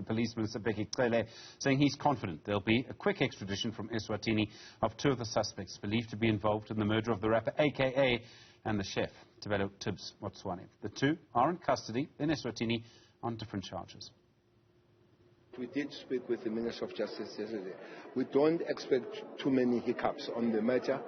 Police Minister Bheki Cele, saying he's confident there'll be a quick extradition from Eswatini of two of the suspects believed to be involved in the murder of the rapper AKA and the chef, Tebello Tibz Motsoane. The two are in custody in Eswatini on different charges. We did speak with the Minister of Justice yesterday. We don't expect too many hiccups on the matter.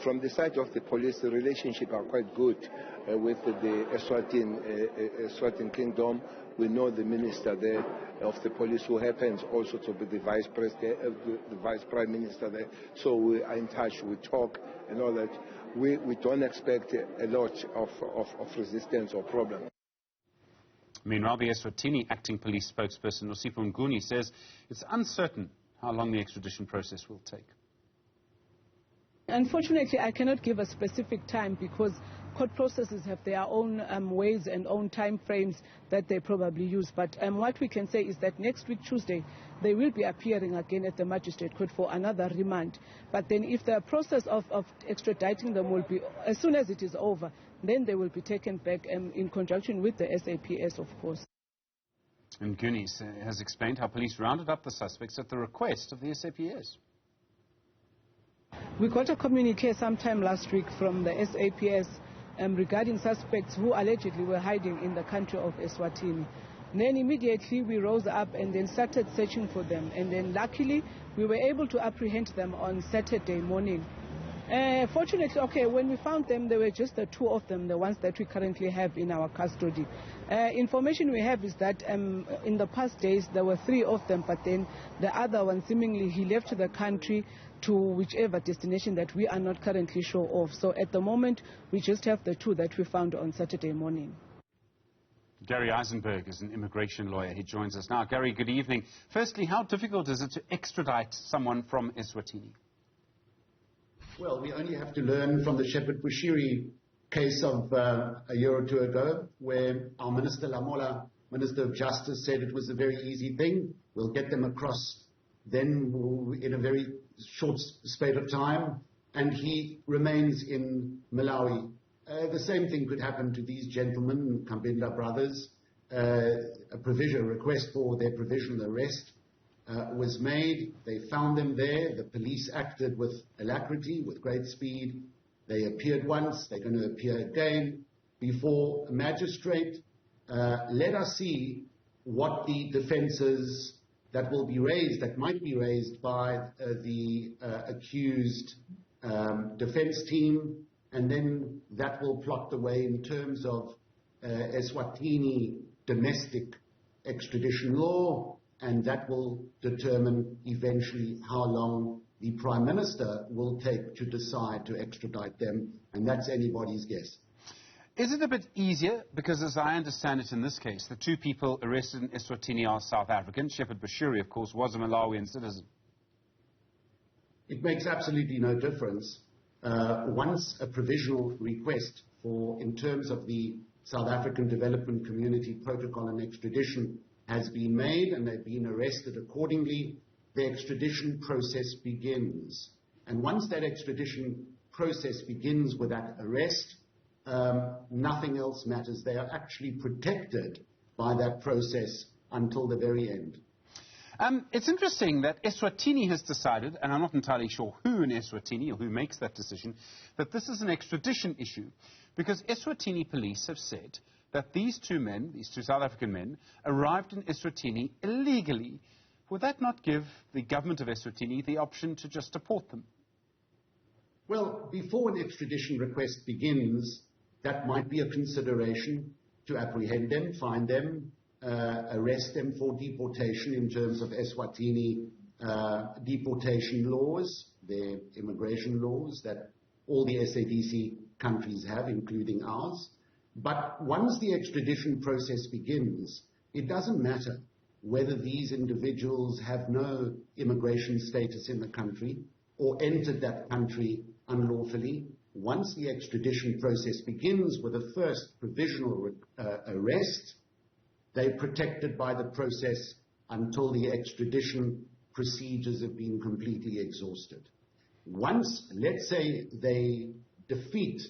From the side of the police, the relationship are quite good with the Eswatini Kingdom. We know the minister there of the police, who happens also to be the vice prime minister there. So we are in touch, we talk and all that. We don't expect a lot of resistance or problem. Meanwhile, the Eswatini acting police spokesperson, Nosipho Nguni, says it's uncertain how long the extradition process will take. Unfortunately, I cannot give a specific time because court processes have their own ways and own time frames that they probably use. But what we can say is that next week, Tuesday, they will be appearing again at the magistrate court for another remand. But then if the process of extraditing them will be, as soon as it is over, then they will be taken back in conjunction with the SAPS, of course. And Nguni has explained how police rounded up the suspects at the request of the SAPS. We got a communique sometime last week from the SAPS regarding suspects who allegedly were hiding in the country of Eswatini. Then immediately we rose up and then started searching for them. And then luckily we were able to apprehend them on Saturday morning. Fortunately, when we found them, there were just the two of them, the ones that we currently have in our custody. Information we have is that in the past days there were three of them, but then the other one, seemingly he left the country to whichever destination that we are not currently sure of. So at the moment, we just have the two that we found on Saturday morning. Gary Eisenberg is an immigration lawyer. He joins us now. Gary, good evening. Firstly, how difficult is it to extradite someone from Eswatini? Well, we only have to learn from the Shepherd Bushiri case of a year or two ago, where our Minister Lamola, Minister of Justice, said it was a very easy thing. We'll get them across then in a very short space of time, and he remains in Malawi. The same thing could happen to these gentlemen, Kambinda brothers. A request for their provisional arrest was made. They found them there. The police acted with alacrity, with great speed. They appeared once. They're going to appear again before a magistrate. Let us see what the defences that will be raised, that might be raised by the accused defence team, and then that will plot the way in terms of Eswatini domestic extradition law, and that will determine eventually how long the Prime Minister will take to decide to extradite them, and that's anybody's guess. Is it a bit easier? Because as I understand it in this case, the two people arrested in Eswatini are South African. Shepherd Bushiri, of course, was a Malawian citizen. It makes absolutely no difference. Once a provisional request in terms of the South African Development Community Protocol and extradition has been made and they've been arrested accordingly, the extradition process begins. And once that extradition process begins with that arrest, nothing else matters. They are actually protected by that process until the very end. It's interesting that Eswatini has decided, and I'm not entirely sure who in Eswatini or who makes that decision, that this is an extradition issue, because Eswatini police have said that these two men, these two South African men, arrived in Eswatini illegally. Would that not give the government of Eswatini the option to just deport them? Well, before an extradition request begins, that might be a consideration to apprehend them, find them, arrest them for deportation in terms of Eswatini deportation laws, their immigration laws that all the SADC countries have, including ours. But once the extradition process begins, it doesn't matter whether these individuals have no immigration status in the country or entered that country unlawfully. Once the extradition process begins with a first provisional arrest, they're protected by the process until the extradition procedures have been completely exhausted. Once, let's say, they defeat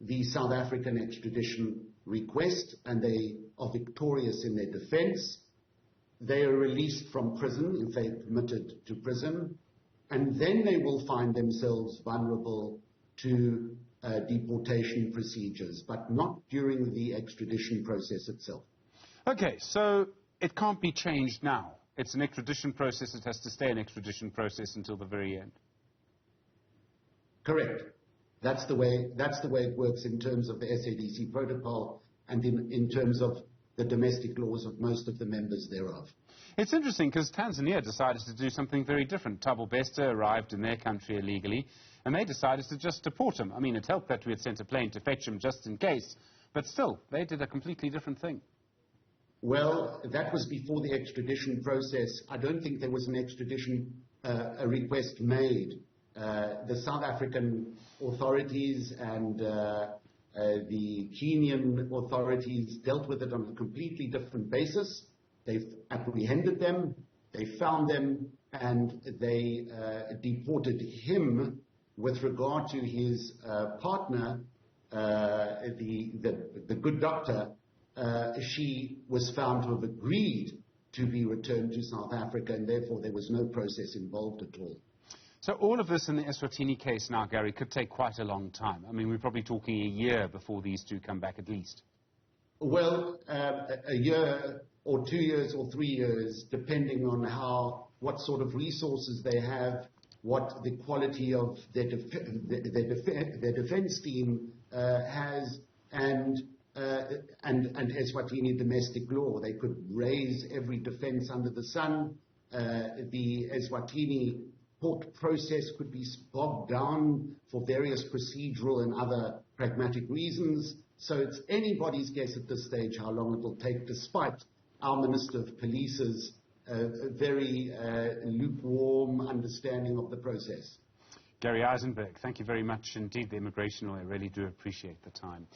the South African extradition request and they are victorious in their defense, they are released from prison, if they're committed to prison, and then they will find themselves vulnerable to deportation procedures, but not during the extradition process itself. Okay, so it can't be changed now. It's an extradition process. It has to stay an extradition process until the very end. Correct. That's the way it works in terms of the SADC protocol and in terms of the domestic laws of most of the members thereof. It's interesting because Tanzania decided to do something very different. Thabo Bester arrived in their country illegally, and they decided to just deport him. I mean, it helped that we had sent a plane to fetch him just in case, but still, they did a completely different thing. Well, that was before the extradition process. I don't think there was an extradition a request made. The South African authorities and the Kenyan authorities dealt with it on a completely different basis. They apprehended them, they found them, and they deported him. With regard to his partner, the good doctor, she was found to have agreed to be returned to South Africa, and therefore there was no process involved at all. So all of this in the Eswatini case now, Gary, could take quite a long time. I mean, we're probably talking a year before these two come back at least. Well, a year or 2 years or 3 years, depending on what sort of resources they have, what the quality of their defense team has, and Eswatini domestic law. They could raise every defense under the sun. The Eswatini court process could be bogged down for various procedural and other pragmatic reasons. So it's anybody's guess at this stage how long it will take, despite our Minister of Police's very lukewarm understanding of the process. Gary Eisenberg, thank you very much indeed, the immigration lawyer. I really do appreciate the time.